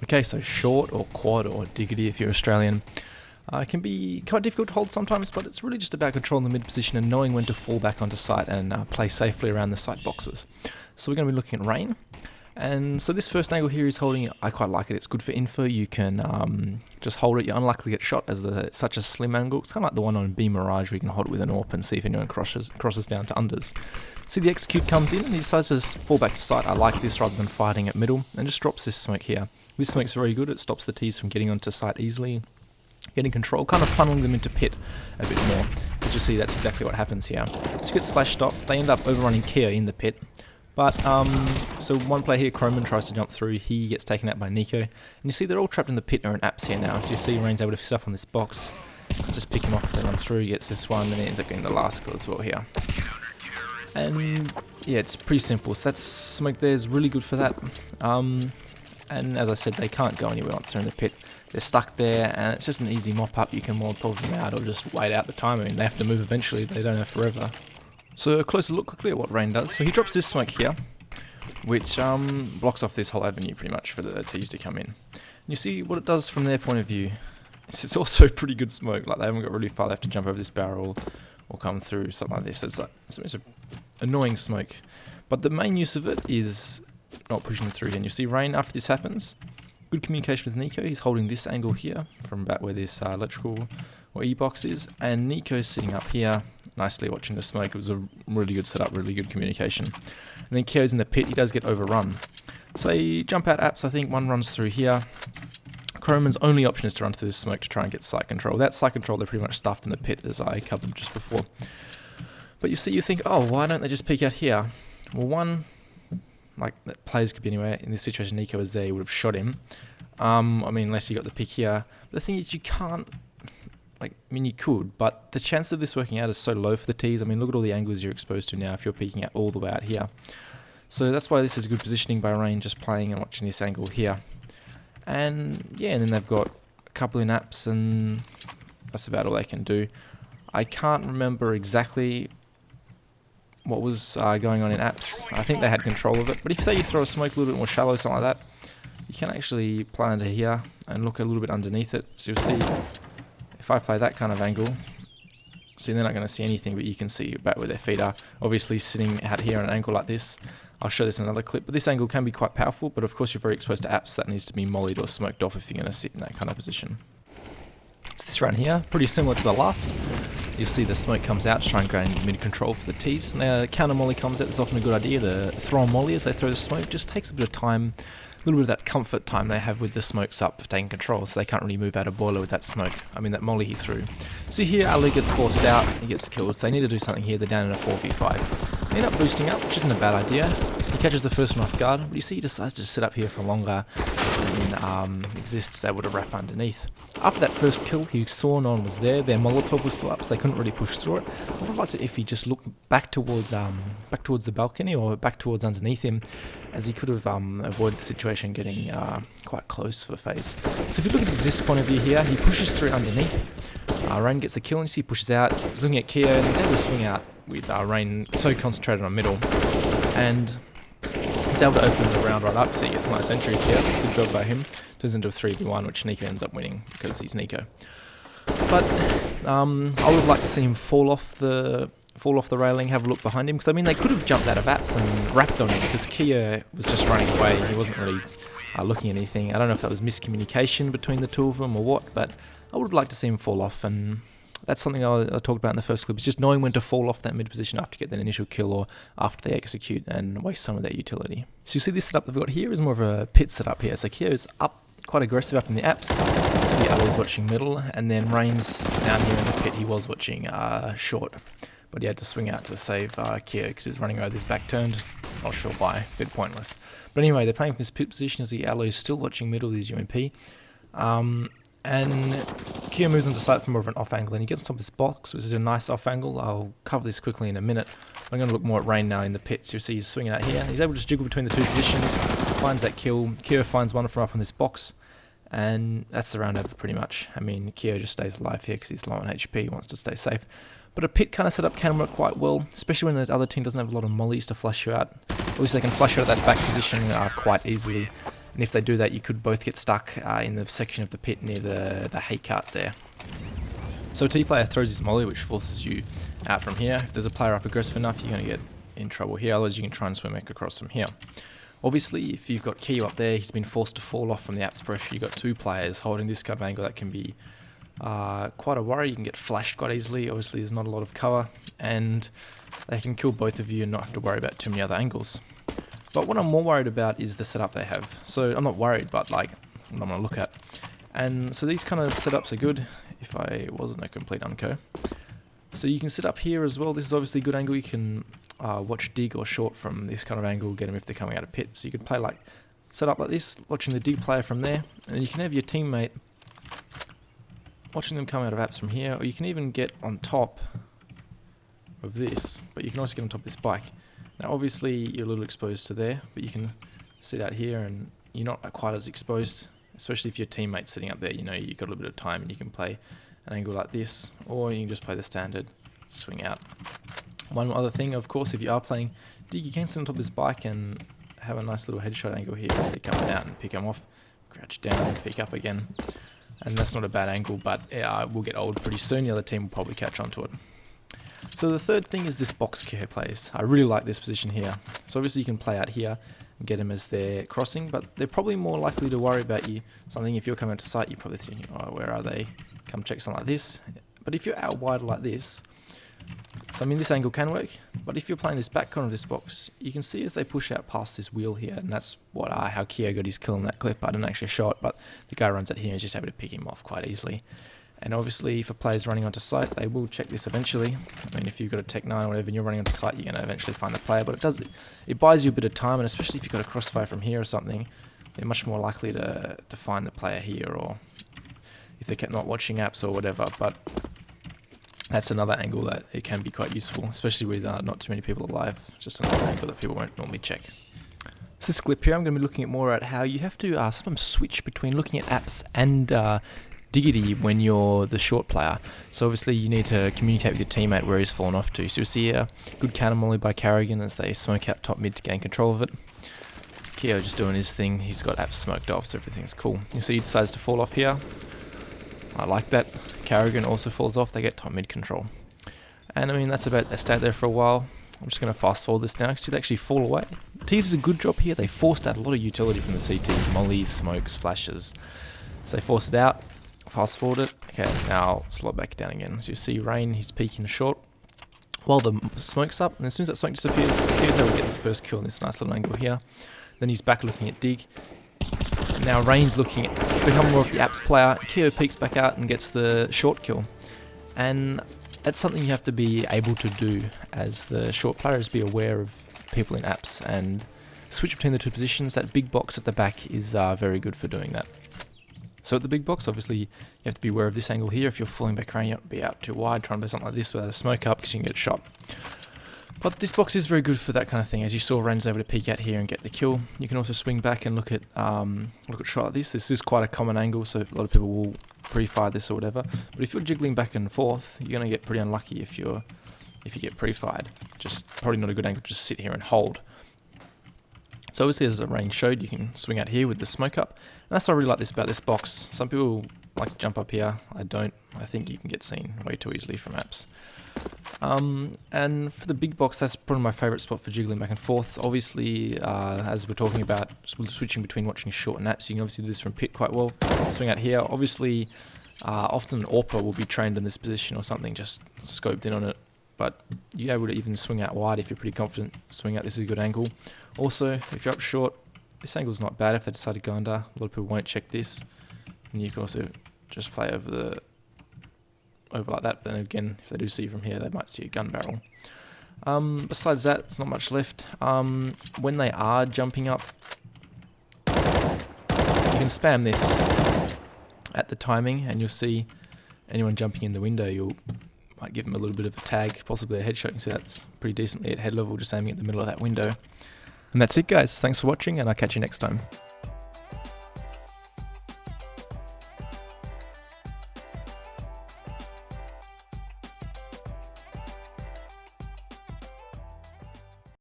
Okay, so short or quad or diggity if you're Australian. Can be quite difficult to hold sometimes, but it's really just about controlling the mid position and knowing when to fall back onto site and play safely around the site boxes. So we're going to be looking at rain. And so this first angle here is holding it. I quite like it. It's good for info. You can just hold it. You're unlikely to get shot as it's such a slim angle. It's kind of like the one on B Mirage where you can hold it with an AWP and see if anyone crosses down to unders. See the execute comes in and he decides to fall back to site. I like this rather than fighting at middle and just drops this smoke here. This smoke's very good. It stops the T's from getting onto site easily. Getting control, kind of funneling them into pit a bit more. But you see that's exactly what happens here. This gets flashed off. They end up overrunning Kia in the pit. But, so one player here, Croman, tries to jump through. He gets taken out by Nico. And you see they're all trapped in the pit or in apps here now. So you see Rain's able to fix up on this box. Just pick him off as they run through. He gets this one and he ends up getting the last kill as well here. And yeah, it's pretty simple. So that's smoke there is really good for that. And as I said, they can't go anywhere once they're in the pit. They're stuck there, and it's just an easy mop-up. You can Molotov them out or just wait out the time. I mean, they have to move eventually. They don't have forever. So a closer look quickly at what Rain does. So he drops this smoke here, which blocks off this whole avenue pretty much for the T's to come in. And you see what it does from their point of view. It's also pretty good smoke. Like, they haven't got really far. They have to jump over this barrel or come through, something like this. It's an annoying smoke. But the main use of it is not pushing through. And you see Rain, after this happens, good communication with Nico. He's holding this angle here from about where this electrical or E-box is. And Nico's sitting up here, nicely watching the smoke. It was a really good setup, really good communication. And then Kyo's in the pit. He does get overrun. So you jump out apps, I think one runs through here. Croman's only option is to run through this smoke to try and get site control. Without site control, they're pretty much stuffed in the pit, as I covered just before. But you see, you think, oh, why don't they just peek out here? Well, one, like, players could be anywhere. In this situation, Nico was there, he would have shot him. I mean, unless you got the pick here. But the thing is, you can't, like, I mean, you could, but the chance of this working out is so low for the T's. I mean, look at all the angles you're exposed to now if you're peeking out all the way out here. So that's why this is good positioning by Rain, just playing and watching this angle here. And yeah, and then they've got a couple in apps, and that's about all they can do. I can't remember exactly what was going on in apps. I think they had control of it, but if say you throw a smoke a little bit more shallow, something like that, you can actually play under here and look a little bit underneath it. So you'll see, if I play that kind of angle, see they're not going to see anything, but you can see about where their feet are. Obviously sitting out here at an angle like this, I'll show this in another clip, but this angle can be quite powerful, but of course you're very exposed to apps that needs to be mollied or smoked off if you're going to sit in that kind of position. So this round here, pretty similar to the last. You'll see the smoke comes out to try and gain mid control for the T's. Now counter molly comes out, that's often a good idea. The throw on molly as they throw the smoke just takes a bit of time, a little bit of that comfort time they have with the smokes up taking control, so they can't really move out of boiler with that smoke. I mean that molly he threw. So here Ali gets forced out, he gets killed, so they need to do something here. They're down in a 4v5. They end up boosting up, which isn't a bad idea. He catches the first one off guard, but you see he decides to sit up here for longer and exists able to wrap underneath. After that first kill, he saw no one was there. Their Molotov was still up, so they couldn't really push through it. I would have liked it if he just looked back towards the balcony or back towards underneath him, as he could have avoided the situation getting quite close for Faze. So if you look at Exist's point of view here, he pushes through underneath. Rain gets the kill, and you see he pushes out. He's looking at Kia, and he's able to swing out with Rain so concentrated on middle. And he's able to open the round right up, so he gets nice entries here. Good job by him. Turns into a 3v1, which Nico ends up winning because he's Nico. But I would have liked to see him fall off the railing, have a look behind him, because I mean they could have jumped out of apps and wrapped on him because Kia was just running away. He wasn't really looking at anything. I don't know if that was miscommunication between the two of them or what, but I would have liked to see him fall off, and that's something I talked about in the first clip, is just knowing when to fall off that mid position after you get that initial kill or after they execute and waste some of their utility. So you see this setup that we've got here is more of a pit setup here. So Kyo's up, quite aggressive up in the apps. You see Ali's watching middle, and then Rain's down here in the pit. He was watching short, but he had to swing out to save Kyo because he was running over this back turned. Not sure why, a bit pointless. But anyway, they're playing from this pit position as the Ali's still watching middle, these UMP. And Kyo moves onto site from more of an off angle, and he gets on top of this box, which is a nice off angle. I'll cover this quickly in a minute. I'm going to look more at Rain now in the pit. So you see he's swinging out here. He's able to just jiggle between the two positions, finds that kill. Kyo finds one from up on this box, and that's the round over pretty much. I mean, Kyo just stays alive here because he's low on HP, he wants to stay safe. But a pit kind of setup can work quite well, especially when the other team doesn't have a lot of mollies to flush you out. At least they can flush you out of that back position quite easily. And if they do that, you could both get stuck in the section of the pit near the hay cart there. So a T player throws his molly, which forces you out from here. If there's a player up aggressive enough, you're going to get in trouble here, otherwise you can try and swim back across from here. Obviously, if you've got Keo up there, he's been forced to fall off from the apps pressure. You've got two players holding this kind of angle. That can be quite a worry. You can get flashed quite easily. Obviously, there's not a lot of cover, and they can kill both of you and not have to worry about too many other angles. But what I'm more worried about is the setup they have. So I'm not worried, but like what I'm going to look at. And so these kind of setups are good if I wasn't a complete unco. So you can sit up here as well. This is obviously a good angle. You can watch dig or short from this kind of angle, get them if they're coming out of pit. So you could play like, set up like this, watching the dig player from there, and you can have your teammate watching them come out of apps from here, or you can even get on top of this, but you can also get on top of this bike. Now obviously you're a little exposed to there, but you can sit out here and you're not quite as exposed, especially if your teammate's sitting up there. You know, you've got a little bit of time and you can play an angle like this, or you can just play the standard swing out. One other thing, of course, if you are playing dig, you can sit on top of this bike and have a nice little headshot angle here as they're coming out, and pick them off, crouch down, pick up again. And that's not a bad angle, but it will get old pretty soon. The other team will probably catch on to it. So the third thing is this box care plays. I really like this position here. So obviously you can play out here and get them as they're crossing, but they're probably more likely to worry about you. Something if you're coming to sight, you're probably thinking, oh, where are they? Come check something like this. But if you're out wide like this, so I mean this angle can work, but if you're playing this back corner of this box, you can see as they push out past this wheel here, and that's what how Keo got his kill in that clip. I didn't actually show it, but the guy runs out here and is just able to pick him off quite easily. And obviously if a player's running onto sight, they will check this eventually. I mean, if you've got a Tech 9 or whatever and you're running onto sight, you're going to eventually find the player, but it buys you a bit of time, and especially if you've got a crossfire from here or something, they're much more likely to find the player here, or if they're not watching apps or whatever. But that's another angle that it can be quite useful, especially with not too many people alive. Just another angle that people won't normally check. So this clip here, I'm going to be looking at more at how you have to sometimes switch between looking at apps and Diggity when you're the short player. So obviously you need to communicate with your teammate where he's fallen off to. So you'll see here, good counter molly by Carrigan as they smoke out top mid to gain control of it. Keo just doing his thing. He's got apps smoked off, so everything's cool. You see he decides to fall off here. I like that. Carrigan also falls off. They get top mid control. And I mean, that's about it. They stayed there for a while. I'm just going to fast forward this now because they actually fall away. Tees did a good job here. They forced out a lot of utility from the CTs. Mollies, smokes, flashes. So they forced it out. Fast forward it. Okay, now slot back down again. So you see Rain, he's peeking short while the smoke's up, and as soon as that smoke disappears, here's how we get this first kill in this nice little angle here. Then he's back looking at dig. And now Rain's looking at become more of the apps player. Keo peeks back out and gets the short kill. And that's something you have to be able to do as the short player, is be aware of people in apps and switch between the two positions. That big box at the back is very good for doing that. So at the big box, obviously, you have to be aware of this angle here. If you're falling back around, you don't be out too wide, trying to play something like this without a smoke up because you can get shot. But this box is very good for that kind of thing. As you saw, Rain's able to peek out here and get the kill. You can also swing back and look at shot like this. This is quite a common angle, so a lot of people will pre-fire this or whatever. But if you're jiggling back and forth, you're going to get pretty unlucky if you get pre-fired. Just probably not a good angle to just sit here and hold. So obviously, as Rain showed, you can swing out here with the smoke up. And that's what I really like about this box. Some people like to jump up here. I don't. I think you can get seen way too easily from apps. And for the big box, that's probably my favourite spot for jiggling back and forth. Obviously, as we're talking about, switching between watching short and apps, you can obviously do this from pit quite well. Swing out here. Obviously, often an AWPer will be trained in this position or something, just scoped in on it. But you're able to even swing out wide if you're pretty confident. Swing out, this is a good angle. Also, if you're up short, this angle's not bad if they decide to go under. A lot of people won't check this. And you can also just play over like that. But then again, if they do see you from here, they might see a gun barrel. Besides that, there's not much left. When they are jumping up, you can spam this at the timing, and you'll see anyone jumping in the window, might give them a little bit of a tag, possibly a headshot. You can see that's pretty decently at head level, just aiming at the middle of that window. And that's it, guys. Thanks for watching, and I'll catch you next time.